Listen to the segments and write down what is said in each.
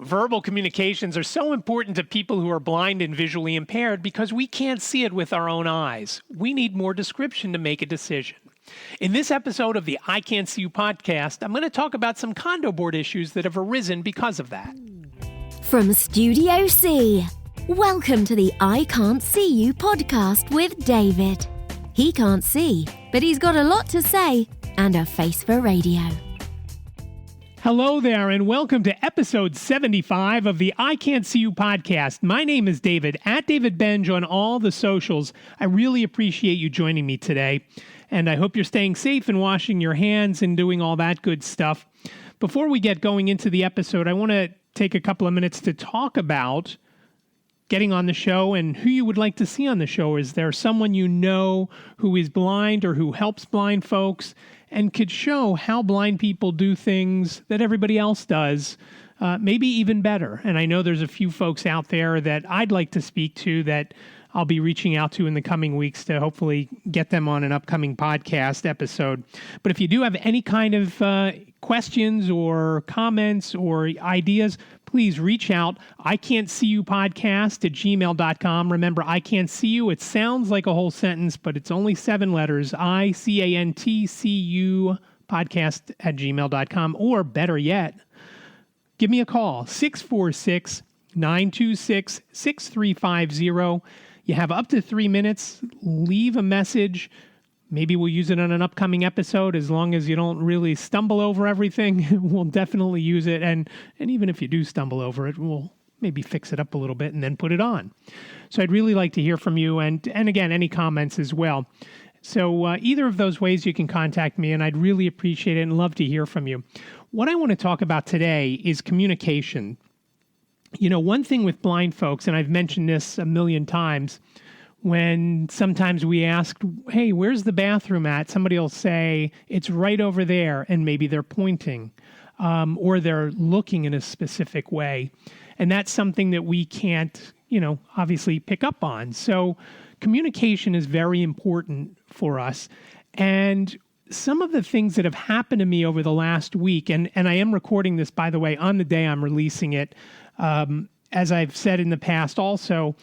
Verbal communications are so important to people who are blind and visually impaired because we can't see it with our own eyes. We need more description to make a decision. In this episode of the I Can't See You podcast, I'm going to talk about some condo board issues that have arisen because of that. From Studio C, welcome to the I Can't See You podcast with David. He can't see, but he's got a lot to say and a face for radio. Hello there, and welcome to episode 75 of the I Can't See You podcast. My name is David, at David Benj on all the socials. I really appreciate you joining me today, and I hope you're staying safe and washing your hands and doing all that good stuff. Before we get going into the episode, I want to take a couple of minutes to talk about getting on the show and who you would like to see on the show. Is there someone you know who is blind or who helps blind folks and could show how blind people do things that everybody else does, maybe even better? And I know there's a few folks out there that I'd like to speak to that I'll be reaching out to in the coming weeks to hopefully get them on an upcoming podcast episode. But if you do have any kind of questions or comments or ideas, please reach out. I Can't See You podcast at gmail.com. Remember, I Can't See You. It sounds like a whole sentence, but it's only 7 letters. ICANTCU podcast at gmail.com. Or better yet, give me a call, 646-926-6350. You have up to 3 minutes. Leave a message. Maybe we'll use it on an upcoming episode. As long as you don't really stumble over everything, we'll definitely use it. And even if you do stumble over it, we'll maybe fix it up a little bit and then put it on. So I'd really like to hear from you. And again, any comments as well. So either of those ways you can contact me, and I'd really appreciate it and love to hear from you. What I want to talk about today is communication. You know, one thing with blind folks, and I've mentioned this a million times, when sometimes we ask, hey, where's the bathroom at? Somebody will say, it's right over there, and maybe they're pointing, or they're looking in a specific way. And that's something that we can't, obviously pick up on. So communication is very important for us. And some of the things that have happened to me over the last week, and I am recording this, by the way, on the day I'm releasing it, as I've said in the past also,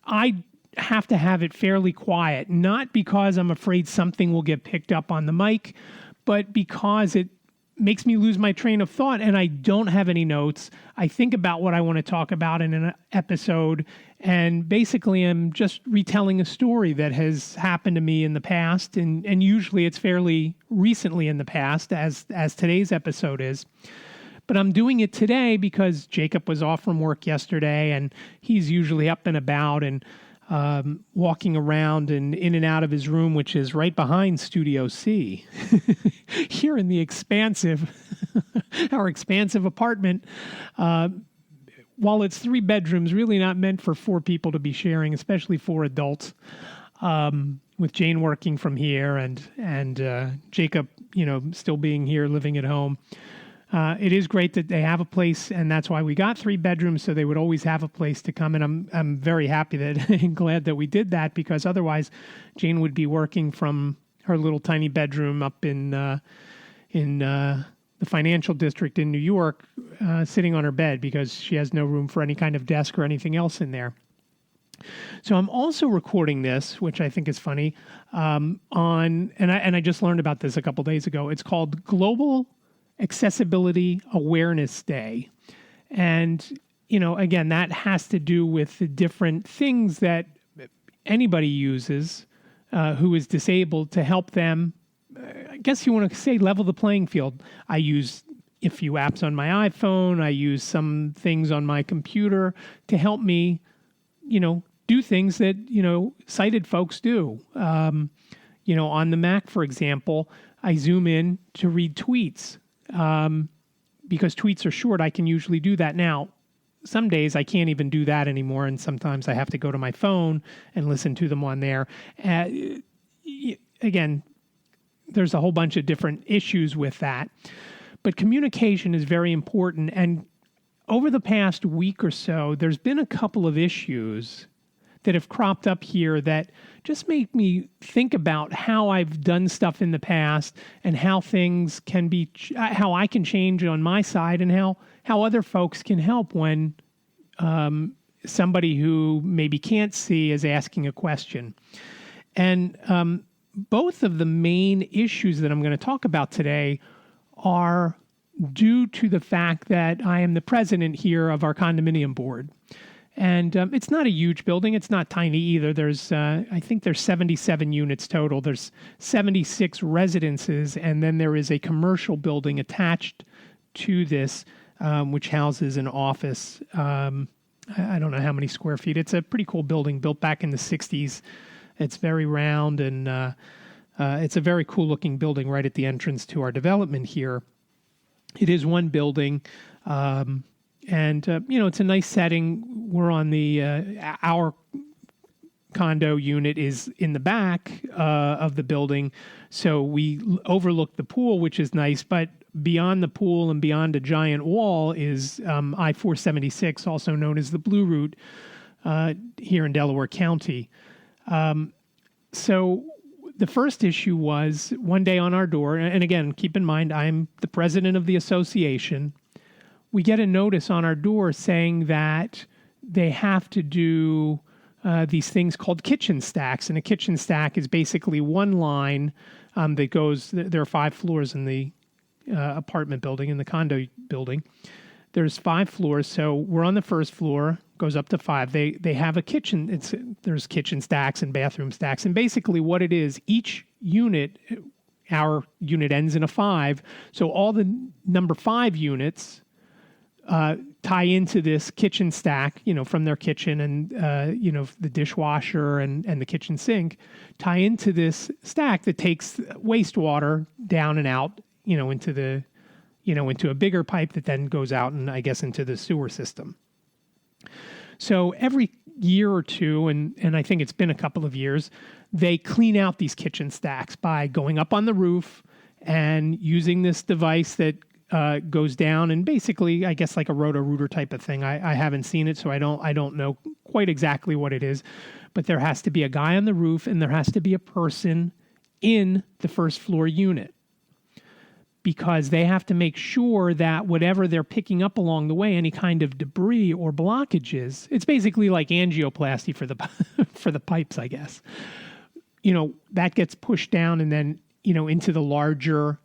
I have to have it fairly quiet, not because I'm afraid something will get picked up on the mic, but because it makes me lose my train of thought and I don't have any notes. I think about what I want to talk about in an episode, and basically I'm just retelling a story that has happened to me in the past, and usually it's fairly recently in the past, as today's episode is. But I'm doing it today because Jacob was off from work yesterday, and he's usually up and about and walking around and in and out of his room, which is right behind Studio C, here in the our expansive apartment. While it's 3 bedrooms, really not meant for 4 people to be sharing, especially 4 adults. With Jane working from here and Jacob, still being here, living at home. It is great that they have a place, and that's why we got 3 bedrooms, so they would always have a place to come. And I'm very happy and glad that we did that, because otherwise Jane would be working from her little tiny bedroom up in the financial district in New York, sitting on her bed because she has no room for any kind of desk or anything else in there. So I'm also recording this, which I think is funny, and I just learned about this a couple days ago. It's called Global Accessibility Awareness Day. And, again, that has to do with the different things that anybody uses who is disabled to help them, I guess you want to say, level the playing field. I use a few apps on my iPhone. I use some things on my computer to help me, do things that, sighted folks do. On the Mac, for example, I zoom in to read tweets. Because tweets are short, I can usually do that. Now, some days I can't even do that anymore, and sometimes I have to go to my phone and listen to them on there. Again, there's a whole bunch of different issues with that. But communication is very important, and over the past week or so, there's been a couple of issues that have cropped up here that just make me think about how I've done stuff in the past and how things can be, how I can change on my side, and how how other folks can help when somebody who maybe can't see is asking a question. And both of the main issues that I'm going to talk about today are due to the fact that I am the president here of our condominium board. And it's not a huge building. It's not tiny either. There's, I think there's 77 units total. There's 76 residences, and then there is a commercial building attached to this, which houses an office. I don't know how many square feet. It's a pretty cool building built back in the 60s. It's very round, and it's a very cool looking building right at the entrance to our development here. It is one building, and it's a nice setting. We're on our condo unit is in the back of the building, so we overlook the pool, which is nice. But beyond the pool and beyond a giant wall is I-476, also known as the Blue Route, here in Delaware County. So the first issue was one day on our door, and again, keep in mind, I'm the president of the association. We get a notice on our door saying that they have to do these things called kitchen stacks. And a kitchen stack is basically one line that goes, there are 5 floors in the apartment building, in the condo building. There's 5 floors, so we're on the first floor, goes up to 5. They have a kitchen. There's kitchen stacks and bathroom stacks. And basically what it is, each unit, our unit ends in a 5. So all the number 5 units tie into this kitchen stack, from their kitchen and, the dishwasher and the kitchen sink, tie into this stack that takes wastewater down and out, into a bigger pipe that then goes out and I guess into the sewer system. So every year or two, and I think it's been a couple of years, they clean out these kitchen stacks by going up on the roof and using this device that goes down and basically, I guess, like a Roto-Rooter type of thing. I haven't seen it, so I don't know quite exactly what it is. But there has to be a guy on the roof and there has to be a person in the first floor unit, because they have to make sure that whatever they're picking up along the way, any kind of debris or blockages, it's basically like angioplasty for the for the pipes, I guess. That gets pushed down and then, into the larger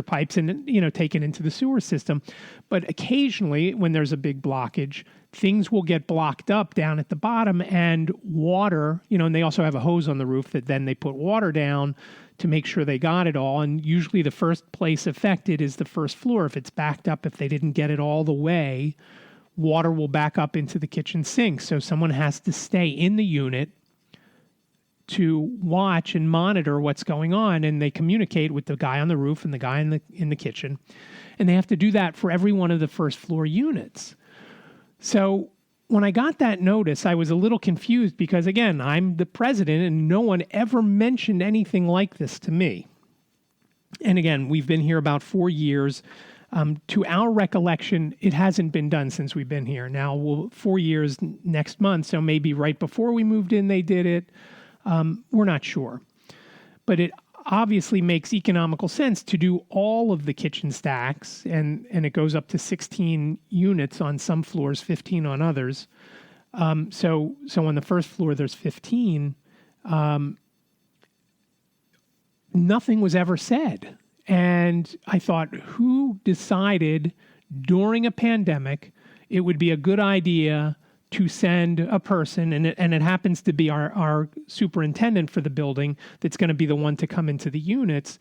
pipes and, taken into the sewer system. But occasionally when there's a big blockage, things will get blocked up down at the bottom and water, and they also have a hose on the roof that then they put water down to make sure they got it all. And usually the first place affected is the first floor. If it's backed up, if they didn't get it all the way, water will back up into the kitchen sink. So someone has to stay in the unit to watch and monitor what's going on. And they communicate with the guy on the roof and the guy in the kitchen. And they have to do that for every one of the first floor units. So when I got that notice, I was a little confused because, again, I'm the president and no one ever mentioned anything like this to me. And again, we've been here about 4 years. To our recollection, it hasn't been done since we've been here. Now, 4 years next month, so maybe right before we moved in, they did it. We're not sure. But it obviously makes economical sense to do all of the kitchen stacks, and it goes up to 16 units on some floors, 15 on others. So on the first floor, there's 15. Nothing was ever said. And I thought, who decided during a pandemic it would be a good idea to send a person, and it happens to be our superintendent for the building that's going to be the one to come into the units,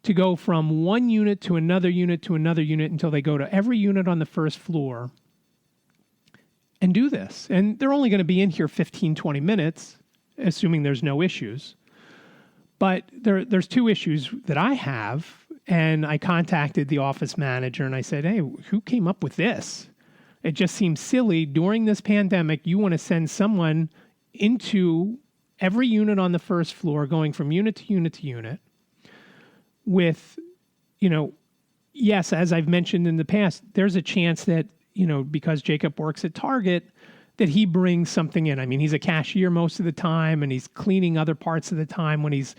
to go from one unit to another unit to another unit until they go to every unit on the first floor and do this. And they're only going to be in here 15, 20 minutes, assuming there's no issues. But there's 2 issues that I have, and I contacted the office manager and I said, hey, who came up with this? It just seems silly. During this pandemic, you want to send someone into every unit on the first floor, going from unit to unit to unit with, yes, as I've mentioned in the past, there's a chance that, because Jacob works at Target, that he brings something in. I mean, he's a cashier most of the time, and he's cleaning other parts of the time when he's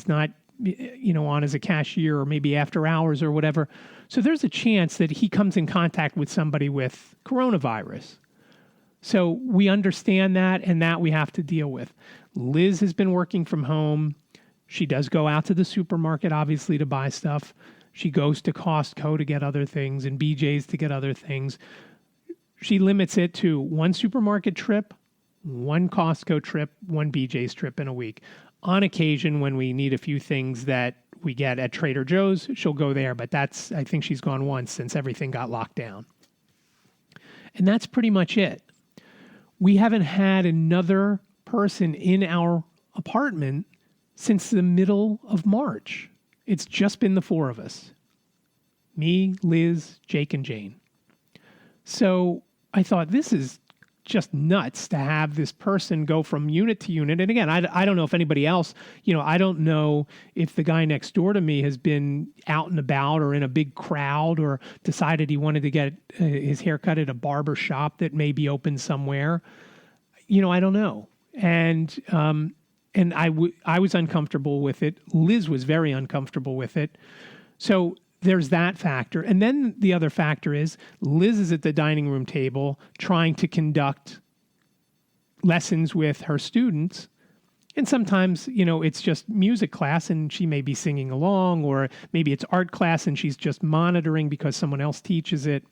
not, on as a cashier or maybe after hours or whatever. So there's a chance that he comes in contact with somebody with coronavirus. So we understand that, and that we have to deal with. Liz has been working from home. She does go out to the supermarket, obviously, to buy stuff. She goes to Costco to get other things and BJ's to get other things. She limits it to one supermarket trip, one Costco trip, one BJ's trip in a week. On occasion, when we need a few things that we get at Trader Joe's, she'll go there. But I think she's gone once since everything got locked down. And that's pretty much it. We haven't had another person in our apartment since the middle of March. It's just been the four of us. Me, Liz, Jake, and Jane. So I thought, this is just nuts to have this person go from unit to unit. And again, I don't know if anybody else, I don't know if the guy next door to me has been out and about or in a big crowd or decided he wanted to get his hair cut at a barber shop that may be open somewhere. I don't know. And I was uncomfortable with it. Liz was very uncomfortable with it. So there's that factor. And then the other factor is Liz is at the dining room table trying to conduct lessons with her students. And sometimes, it's just music class and she may be singing along, or maybe it's art class and she's just monitoring because someone else teaches it.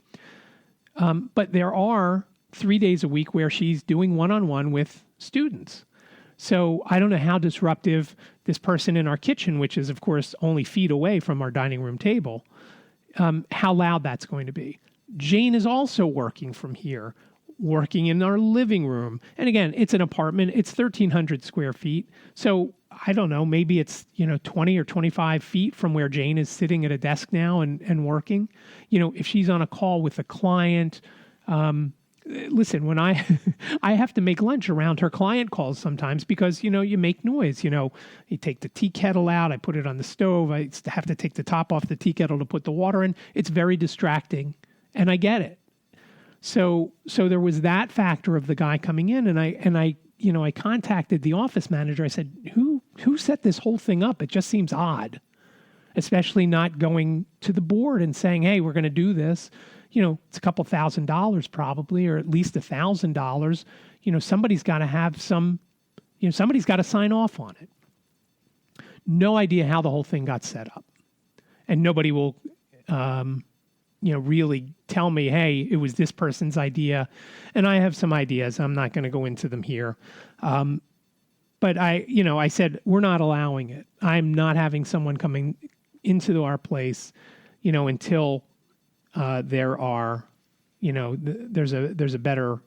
But there are 3 days a week where she's doing one-on-one with students. So I don't know how disruptive this person in our kitchen, which is, of course, only feet away from our dining room table, how loud that's going to be. Jane is also working from here, working in our living room. And again, it's an apartment. It's 1,300 square feet. So I don't know, maybe it's, 20 or 25 feet from where Jane is sitting at a desk now and working. If she's on a call with a client, listen, when I have to make lunch around her client calls sometimes because, you make noise, you take the tea kettle out, I put it on the stove, I have to take the top off the tea kettle to put the water in. It's very distracting, and I get it. So there was that factor of the guy coming in, and I contacted the office manager. I said, who set this whole thing up? It just seems odd, especially not going to the board and saying, hey, we're going to do this. It's a couple $1,000 probably, or at least $1,000. Somebody's got to have somebody's got to sign off on it. No idea how the whole thing got set up. And nobody will, really tell me, hey, it was this person's idea. And I have some ideas. I'm not going to go into them here. But I said, we're not allowing it. I'm not having someone coming into our place, until there are, there's a better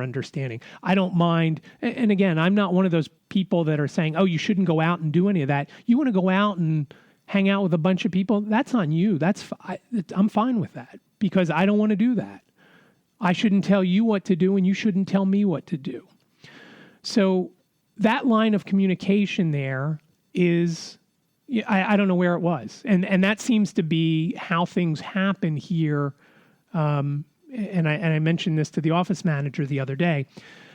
understanding. I don't mind. And again, I'm not one of those people that are saying, oh, you shouldn't go out and do any of that. You want to go out and hang out with a bunch of people? That's on you. I'm fine with that because I don't want to do that. I shouldn't tell you what to do and you shouldn't tell me what to do. So that line of communication there is, I don't know where it was. And that seems to be how things happen here. And I mentioned this to the office manager the other day.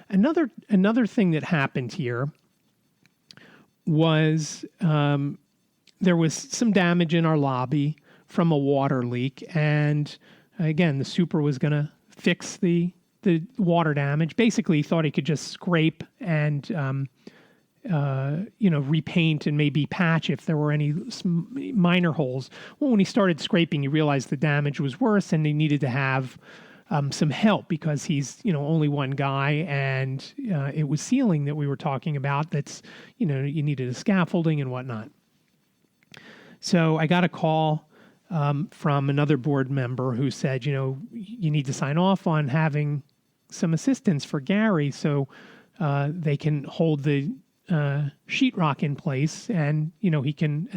Another thing that happened here was there was some damage in our lobby from a water leak. And again, the super was going to fix the water damage. Basically, he thought he could just scrape and repaint and maybe patch if there were any minor holes. Well, when he started scraping, he realized the damage was worse and he needed to have some help because he's, only one guy, and it was ceiling that we were talking about that's, you needed a scaffolding and whatnot. So I got a call from another board member who said, you need to sign off on having some assistance for Gary so they can hold the sheetrock in place, and he can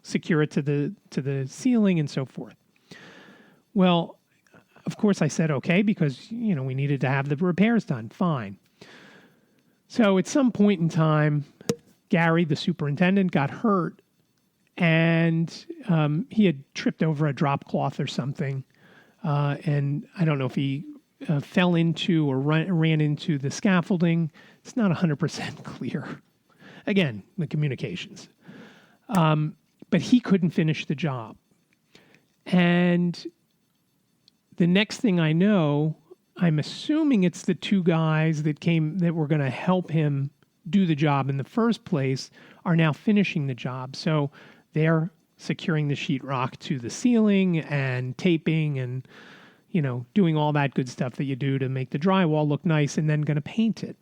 secure it to the ceiling and so forth. Well, of course I said okay because we needed to have the repairs done. Fine. So at some point in time, Gary, the superintendent, got hurt, and he had tripped over a drop cloth or something, and I don't know if he fell into or ran into the scaffolding. It's not 100% clear. Again, the communications. But he couldn't finish the job. And the next thing I know, I'm assuming it's the two guys that were going to help him do the job in the first place are now finishing the job. So they're securing the sheetrock to the ceiling and taping and, doing all that good stuff that you do to make the drywall look nice, and then going to paint it.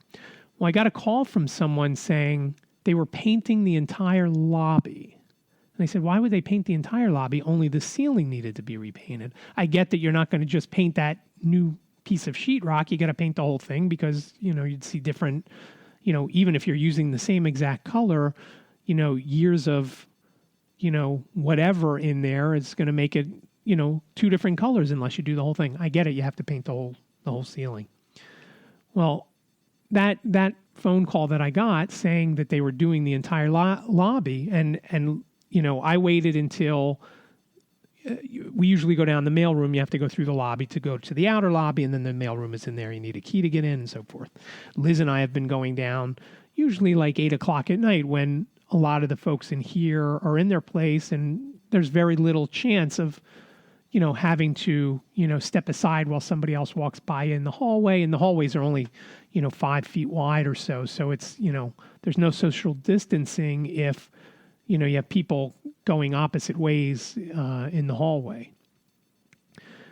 Well, I got a call from someone saying they were painting the entire lobby. And I said, why would they paint the entire lobby? Only the ceiling needed to be repainted. I get that you're not going to just paint that new piece of sheetrock. You got to paint the whole thing because, you'd see different, even if you're using the same exact color, years of, whatever in there is going to make it, two different colors unless you do the whole thing. I get it. You have to paint the whole ceiling. Well, that phone call that I got saying that they were doing the entire lobby and I waited until we usually go down the mailroom. You have to go through the lobby to go to the outer lobby, and then the mailroom is in there. You need a key to get in and so forth. Liz and I have been going down usually like 8 o'clock at night when a lot of the folks in here are in their place, and there's very little chance of, having to, step aside while somebody else walks by in the hallway. And the hallways are only, 5 feet wide or so. So it's, there's no social distancing if, you have people going opposite ways in the hallway.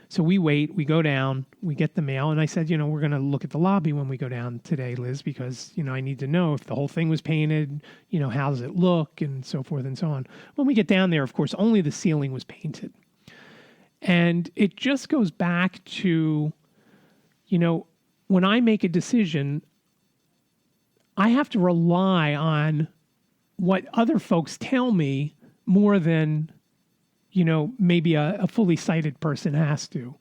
So we wait, we go down, we get the mail. And I said, we're going to look at the lobby when we go down today, Liz, because, I need to know if the whole thing was painted, how does it look and so forth and so on. When we get down there, of course, only the ceiling was painted. And it just goes back to, when I make a decision, I have to rely on what other folks tell me more than, maybe a fully sighted person has to.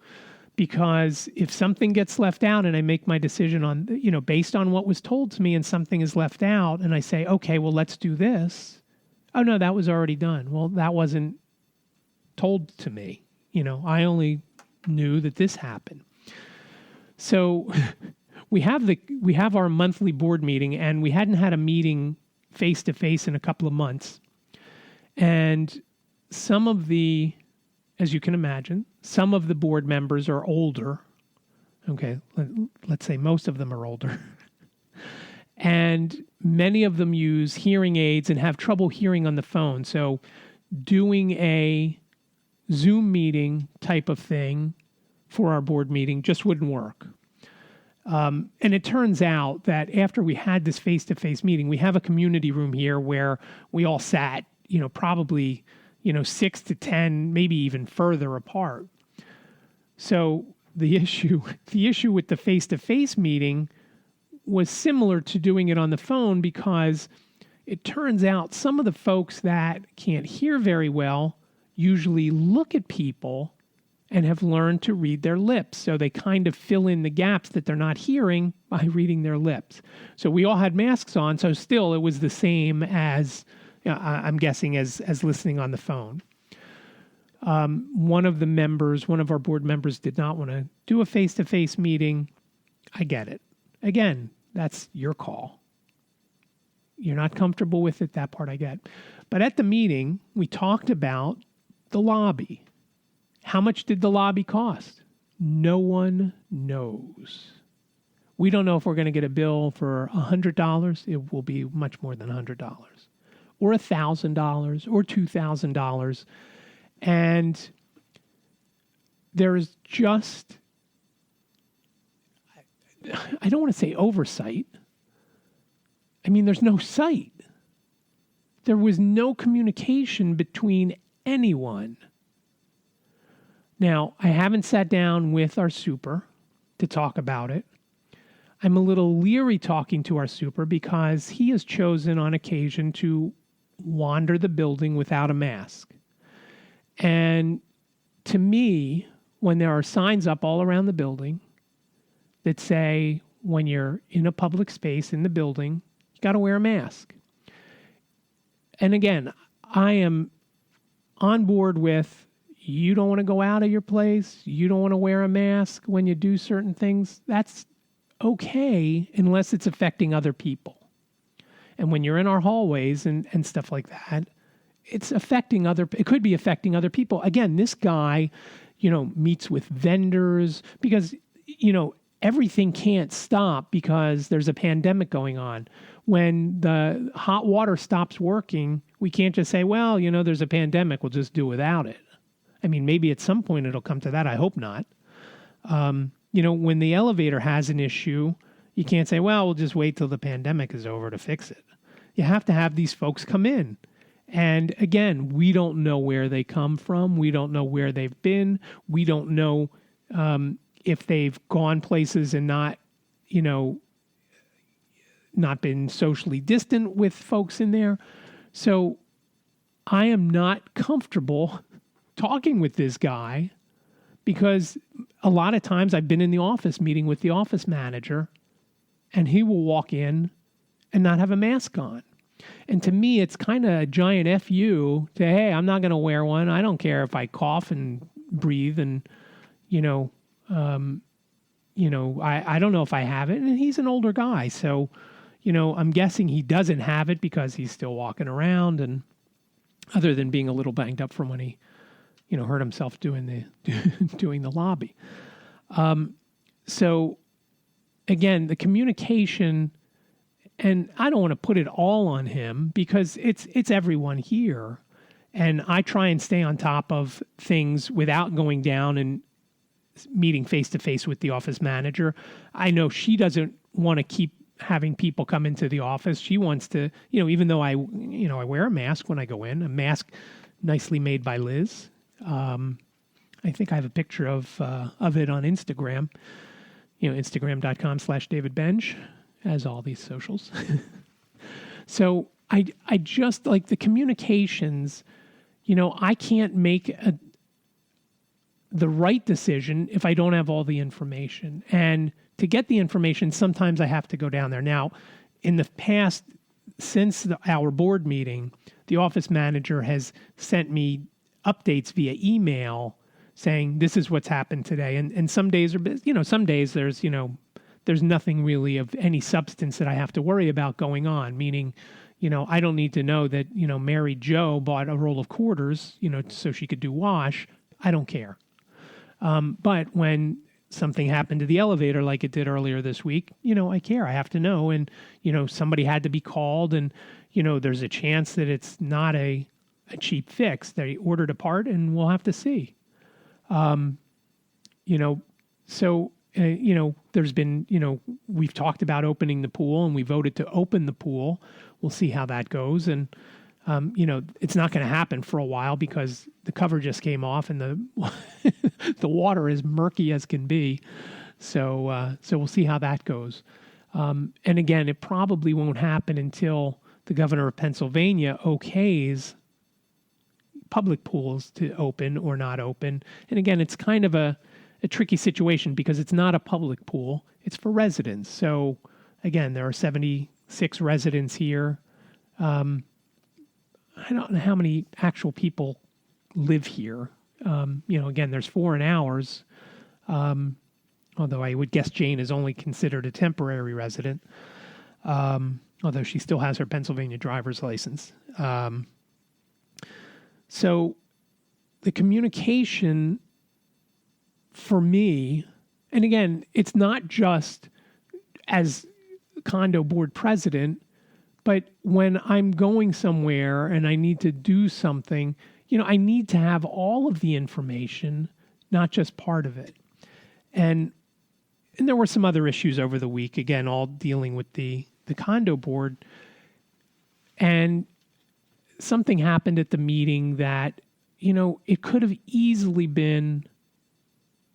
Because if something gets left out and I make my decision on, based on what was told to me and something is left out and I say, okay, well, let's do this. Oh, no, that was already done. Well, that wasn't told to me. I only knew that this happened. So we have our monthly board meeting, and we hadn't had a meeting face to face in a couple of months. And some of the, as you can imagine, some of the board members are older. Okay, let's say most of them are older. And many of them use hearing aids and have trouble hearing on the phone. So doing a Zoom meeting type of thing for our board meeting just wouldn't work. And it turns out that after we had this face-to-face meeting, we have a community room here where we all sat, probably, 6 to 10, maybe even further apart. So the issue with the face-to-face meeting was similar to doing it on the phone, because it turns out some of the folks that can't hear very well usually look at people and have learned to read their lips. So they kind of fill in the gaps that they're not hearing by reading their lips. So we all had masks on, so still it was the same as, I'm guessing, as listening on the phone. One of our board members did not want to do a face-to-face meeting. I get it. Again, that's your call. You're not comfortable with it, that part I get. But at the meeting, we talked about the lobby. How much did the lobby cost? No one knows. We don't know if we're going to get a bill for $100. It will be much more than $100, or $1,000, or $2,000. And there is just, I don't want to say oversight. I mean, there's no sight. There was no communication between anyone. Now, I haven't sat down with our super to talk about it. I'm a little leery talking to our super because he has chosen on occasion to wander the building without a mask. And to me, when there are signs up all around the building that say, when you're in a public space in the building, you got to wear a mask. And again, I am on board with, you don't want to go out of your place, you don't want to wear a mask when you do certain things. That's okay unless it's affecting other people. And when you're in our hallways and stuff like that, it's affecting it could be affecting other people. Again, this guy, meets with vendors because, everything can't stop because there's a pandemic going on. When the hot water stops working, we can't just say, well, there's a pandemic, we'll just do without it. I mean, maybe at some point it'll come to that. I hope not. When the elevator has an issue, you can't say, well, we'll just wait till the pandemic is over to fix it. You have to have these folks come in. And again, we don't know where they come from. We don't know where they've been. We don't know if they've gone places and not been socially distant with folks in there. So I am not comfortable talking with this guy because a lot of times I've been in the office meeting with the office manager and he will walk in and not have a mask on. And to me, it's kind of a giant FU to, hey, I'm not going to wear one. I don't care if I cough and breathe and, I don't know if I have it. And he's an older guy. So, I'm guessing he doesn't have it because he's still walking around and other than being a little banged up from when he, hurt himself doing the lobby. So again, the communication, and I don't want to put it all on him because it's everyone here. And I try and stay on top of things without going down and meeting face to face with the office manager. I know she doesn't want to keep having people come into the office. She wants to, even though I wear a mask when I go in, a mask nicely made by Liz. I think I have a picture of it on Instagram, Instagram.com/David Benj, as all these socials. So I just like the communications, I can't make the right decision if I don't have all the information. And to get the information, sometimes I have to go down there. Now, in the past, since our board meeting, the office manager has sent me updates via email saying this is what's happened today. And some days are, some days there's nothing really of any substance that I have to worry about going on, meaning, I don't need to know that, Mary Jo bought a roll of quarters, so she could do wash. I don't care. But when something happened to the elevator like it did earlier this week, I care. I have to know. And, somebody had to be called and, there's a chance that it's not a cheap fix. They ordered a part and we'll have to see. There's been, we've talked about opening the pool and we voted to open the pool. We'll see how that goes. And, it's not going to happen for a while because the cover just came off and the water is murky as can be. So we'll see how that goes. And again, it probably won't happen until the governor of Pennsylvania okays public pools to open or not open. And again, it's kind of a tricky situation because it's not a public pool. It's for residents. So again, there are 76 residents here. I don't know how many actual people live here. Again, there's 4 in ours. Although I would guess Jane is only considered a temporary resident. Although she still has her Pennsylvania driver's license. So the communication for me, and again, it's not just as condo board president, but when I'm going somewhere and I need to do something, I need to have all of the information, not just part of it. And there were some other issues over the week, again, all dealing with the condo board. And something happened at the meeting that, it could have easily been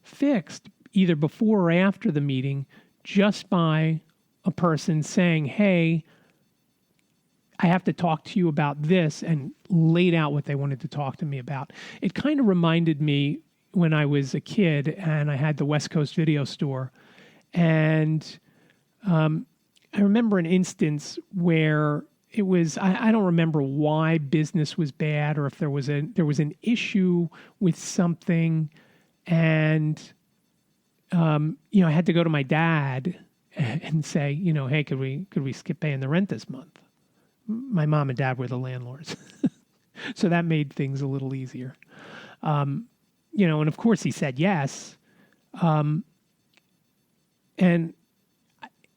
fixed either before or after the meeting just by a person saying, hey, I have to talk to you about this, and laid out what they wanted to talk to me about. It kind of reminded me when I was a kid and I had the West Coast Video Store. And I remember an instance where it was, I don't remember why business was bad or if there was an issue with something. And, I had to go to my dad and say, hey, could we skip paying the rent this month? My mom and dad were the landlords. So that made things a little easier. And of course he said yes. And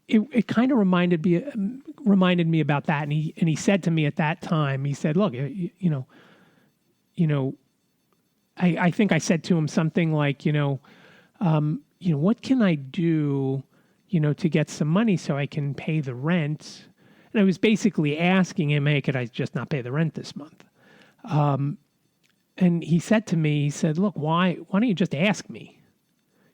it kind of reminded me about that. And he said to me at that time, he said, look, I think I said to him something like, what can I do, to get some money so I can pay the rent? And I was basically asking him, hey, could I just not pay the rent this month? And he said to me, look, why don't you just ask me?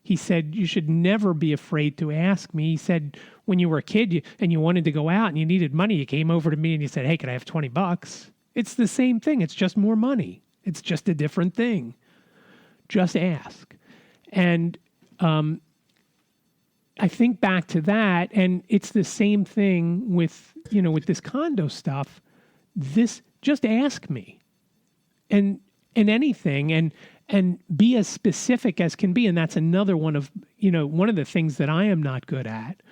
He said, you should never be afraid to ask me. He said, when you were a kid and you wanted to go out and you needed money, you came over to me and you said, hey, could I have $20? It's the same thing. It's just more money. It's just a different thing. Just ask. And I think back to that, and it's the same thing with this condo stuff. Just ask me. And anything, and be as specific as can be. And that's another one of the things that I am not good at.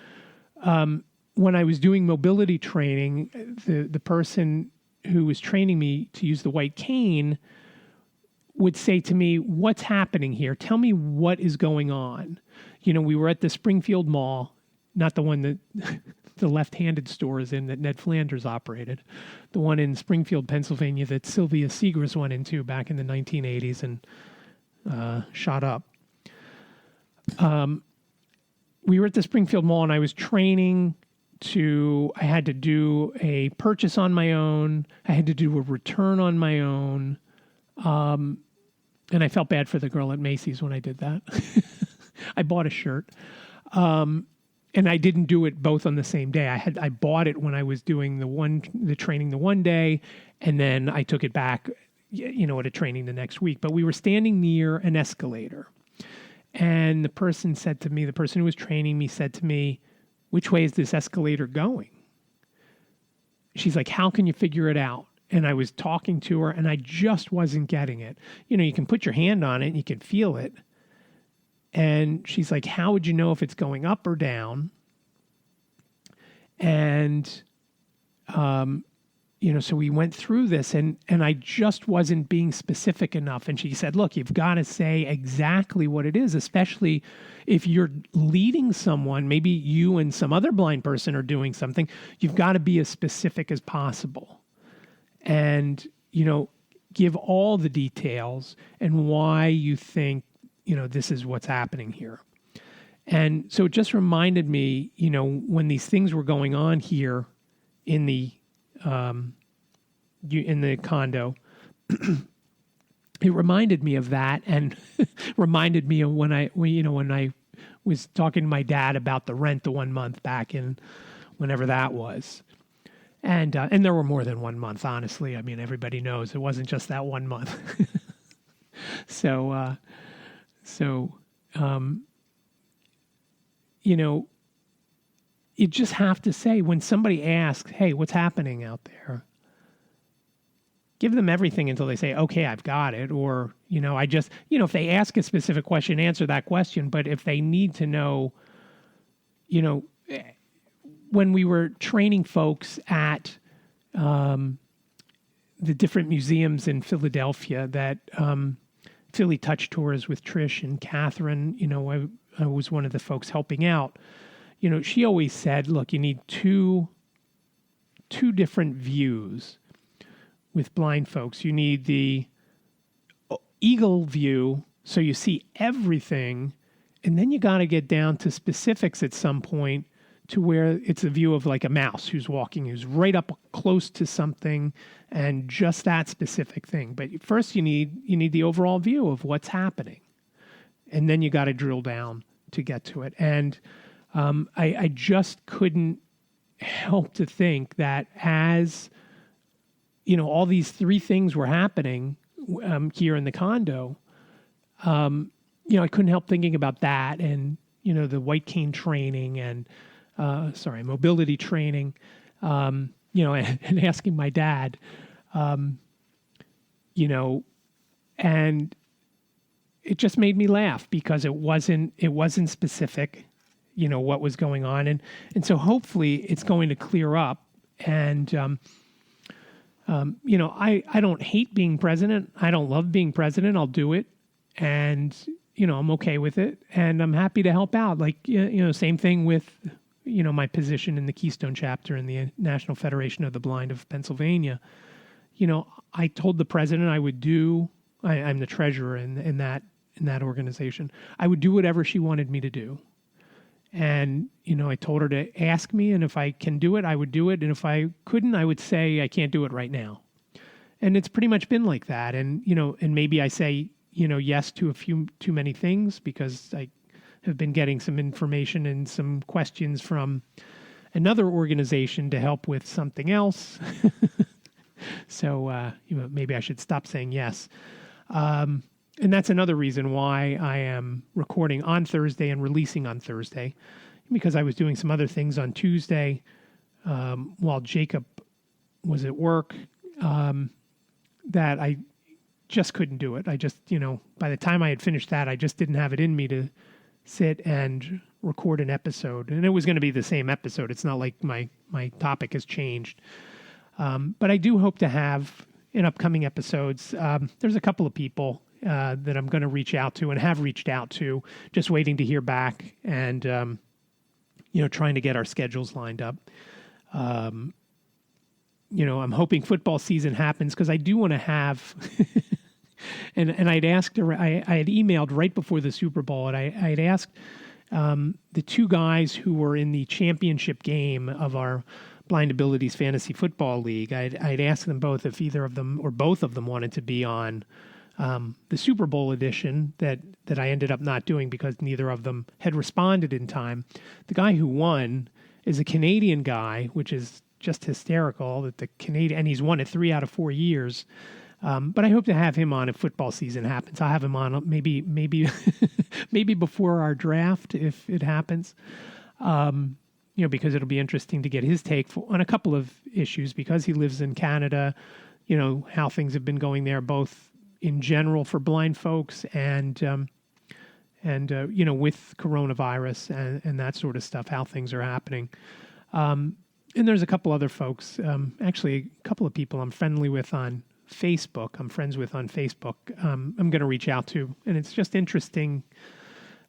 When I was doing mobility training, the person who was training me to use the white cane would say to me, what's happening here? Tell me what is going on. We were at the Springfield Mall, not the one that the left-handed store is in that Ned Flanders operated, the one in Springfield, Pennsylvania that Sylvia Segres went into back in the 1980s and shot up. We were at the Springfield Mall and I was training I had to do a purchase on my own. I had to do a return on my own. And I felt bad for the girl at Macy's when I did that. I bought a shirt. And I didn't do it both on the same day. I bought it when I was doing the training the one day, and then I took it back, at a training the next week. But we were standing near an escalator. And the person who was training me said to me, which way is this escalator going? She's like, how can you figure it out? And I was talking to her and I just wasn't getting it. You can put your hand on it and you can feel it. And she's like, how would you know if it's going up or down? And, so we went through this and I just wasn't being specific enough. And she said, look, you've got to say exactly what it is, especially if you're leading someone, maybe you and some other blind person are doing something, you've got to be as specific as possible. And, give all the details and why you think, this is what's happening here. And so it just reminded me, when these things were going on here in the condo, it reminded me of that, and reminded me of when I was talking to my dad about the rent the 1 month back in whenever that was. And there were more than 1 month, honestly. I mean, everybody knows it wasn't just that 1 month. So, you just have to say, when somebody asks, hey, what's happening out there? Give them everything until they say, okay, I've got it. Or, if they ask a specific question, answer that question. But if they need to know, when we were training folks at the different museums in Philadelphia that Philly Touch Tours with Trish and Catherine, I was one of the folks helping out. She always said, look, you need two different views with blind folks. You need the eagle view, so you see everything, and then you got to get down to specifics at some point to where it's a view of like a mouse who's right up close to something and just that specific thing. But first you need the overall view of what's happening. And then you got to drill down to get to it. And I just couldn't help to think that as, all these three things were happening here in the condo, I couldn't help thinking about that and, the white cane training and, mobility training, and asking my dad, and it just made me laugh because it wasn't specific, what was going on. And so hopefully it's going to clear up. And, I don't hate being president. I don't love being president. I'll do it. And, I'm okay with it. And I'm happy to help out. Like, same thing with, my position in the Keystone chapter in the National Federation of the Blind of Pennsylvania. I told the president I would I'm the treasurer in that organization. I would do whatever she wanted me to do. And, I told her to ask me, and if I can do it, I would do it. And if I couldn't, I would say I can't do it right now. And it's pretty much been like that. And, and maybe I say, yes to a few too many things because I have been getting some information and some questions from another organization to help with something else. So, maybe I should stop saying yes. And that's another reason why I am recording on Thursday and releasing on Thursday, because I was doing some other things on Tuesday while Jacob was at work that I just couldn't do it. I just, by the time I had finished that, I just didn't have it in me to sit and record an episode. And it was going to be the same episode. It's not like my topic has changed. But I do hope to have in upcoming episodes, there's a couple of people that I'm going to reach out to and have reached out to, just waiting to hear back and, trying to get our schedules lined up. I'm hoping football season happens because I do want to have, and I'd asked, I had emailed right before the Super Bowl, and I had asked the two guys who were in the championship game of our Blind Abilities Fantasy Football League. I'd asked them both if either of them or both of them wanted to be on the Super Bowl edition that I ended up not doing because neither of them had responded in time. The guy who won is a Canadian guy, which is just hysterical that the Canadian, and he's won it 3 out of 4 years. But I hope to have him on if football season happens. I'll have him on maybe maybe before our draft if it happens. Because it'll be interesting to get his take on a couple of issues because he lives in Canada, how things have been going there, both in general for blind folks and with coronavirus and that sort of stuff, how things are happening. And there's a couple other folks, actually a couple of people I'm friendly with on Facebook. I'm going to reach out to, and it's just interesting.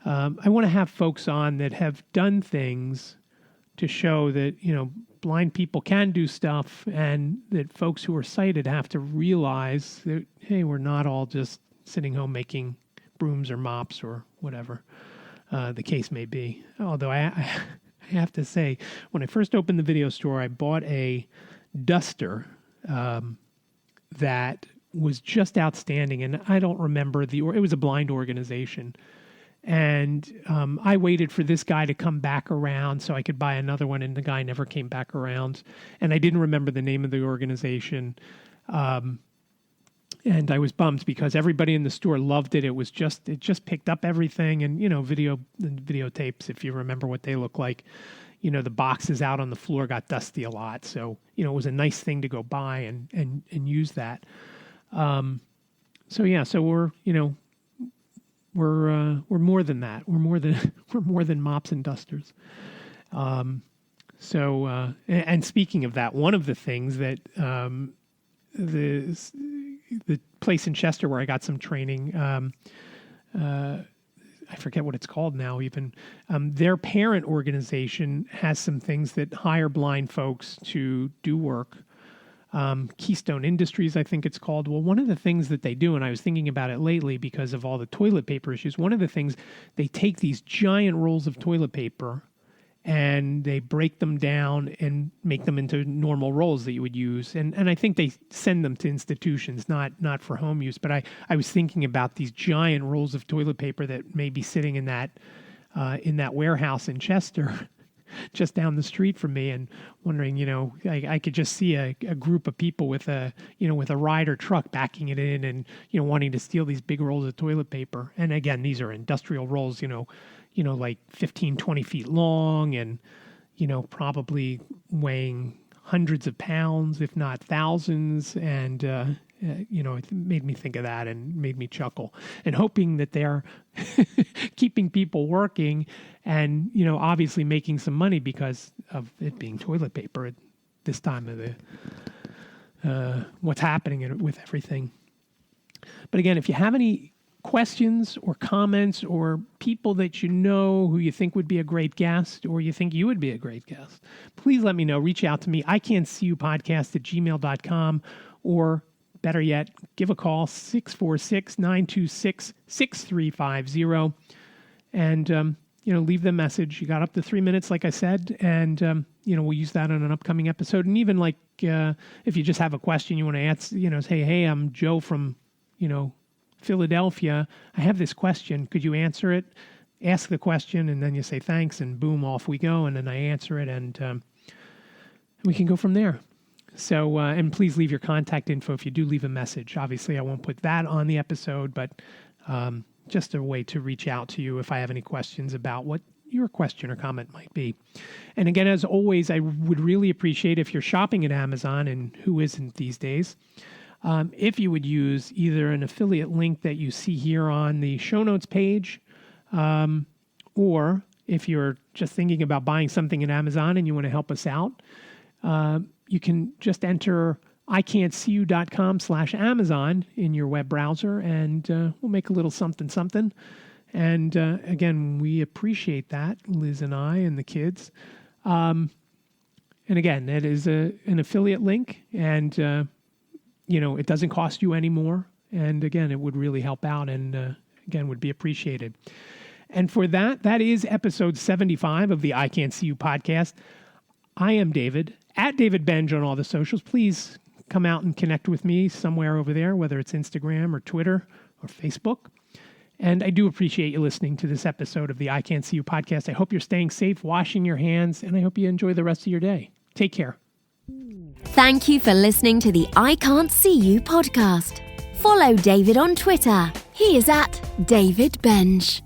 I want to have folks on that have done things to show that, blind people can do stuff and that folks who are sighted have to realize that, hey, we're not all just sitting home making brooms or mops or whatever the case may be. Although I have to say, when I first opened the video store, I bought a duster that was just outstanding. And I don't remember it was a blind organization. And I waited for this guy to come back around so I could buy another one, and the guy never came back around. And I didn't remember the name of the organization. And I was bummed because everybody in the store loved it. It just picked up everything, and videotapes, if you remember what they look like. The boxes out on the floor got dusty a lot. So, it was a nice thing to go buy and use that. So we're more than that. We're more than mops and dusters. And speaking of that, one of the things that the place in Chester where I got some training, I forget what it's called now even, their parent organization has some things that hire blind folks to do work. Keystone Industries, I think it's called. Well, one of the things that they do, and I was thinking about it lately because of all the toilet paper issues, one of the things, they take these giant rolls of toilet paper and they break them down and make them into normal rolls that you would use. And I think they send them to institutions, not for home use. But I was thinking about these giant rolls of toilet paper that may be sitting in that warehouse in Chester, just down the street from me, and wondering, I could just see a group of people with a Ryder truck backing it in and, wanting to steal these big rolls of toilet paper. And again, these are industrial rolls, like 15, 20 feet long and, probably weighing hundreds of pounds, if not thousands. And, it made me think of that and made me chuckle, and hoping that they're keeping people working and, obviously making some money because of it being toilet paper at this time what's happening with everything. But again, if you have any questions or comments or people that you know who you think would be a great guest or you think you would be a great guest, please let me know. Reach out to me, ican'tseeyouPodcast@gmail.com, or better yet, give a call, 646-926-6350, and leave them a message. You got up to 3 minutes, like I said, and we'll use that on an upcoming episode. And even like if you just have a question you want to ask, say, hey, I'm Joe from Philadelphia. I have this question. Could you answer it? Ask the question, and then you say thanks, and boom, off we go. And then I answer it, and we can go from there. So, and please leave your contact info if you do leave a message. Obviously, I won't put that on the episode, but just a way to reach out to you if I have any questions about what your question or comment might be. And again, as always, I would really appreciate if you're shopping at Amazon, and who isn't these days, if you would use either an affiliate link that you see here on the show notes page, or if you're just thinking about buying something at Amazon and you want to help us out, you can just enter ican'tseeyou.com/Amazon in your web browser, and we'll make a little something. And again, we appreciate that, Liz and I and the kids. And again, that is an affiliate link, and it doesn't cost you any more. And again, it would really help out, and again, would be appreciated. And for that is episode 75 of the I Can't See You podcast. I am David, at David Benj on all the socials. Please come out and connect with me somewhere over there, whether it's Instagram or Twitter or Facebook. And I do appreciate you listening to this episode of the I Can't See You podcast. I hope you're staying safe, washing your hands, and I hope you enjoy the rest of your day. Take care. Thank you for listening to the I Can't See You podcast. Follow David on Twitter. He is at David Benj.